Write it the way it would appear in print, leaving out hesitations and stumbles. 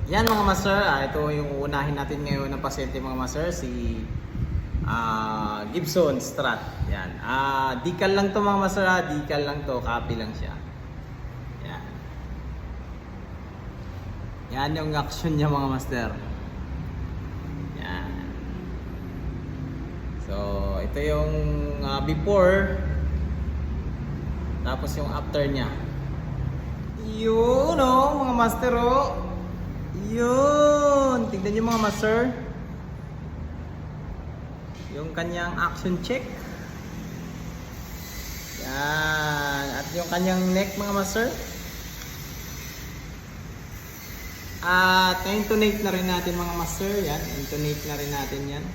Yan mga master, ito yung uunahin natin ngayon ng pasyente mga master, si Gibson Strat. Yan. Decal lang to mga master, decal lang to, copy lang siya. Yan. Yan yung action niya mga master. Yan. So, ito yung before, tapos yung after niya. Yun mga master Yun, tignan nyo mga master. Yung kanyang action check. Yan, at yung kanyang neck mga master. At intonate na rin natin mga master. Yan, intonate na rin natin yan.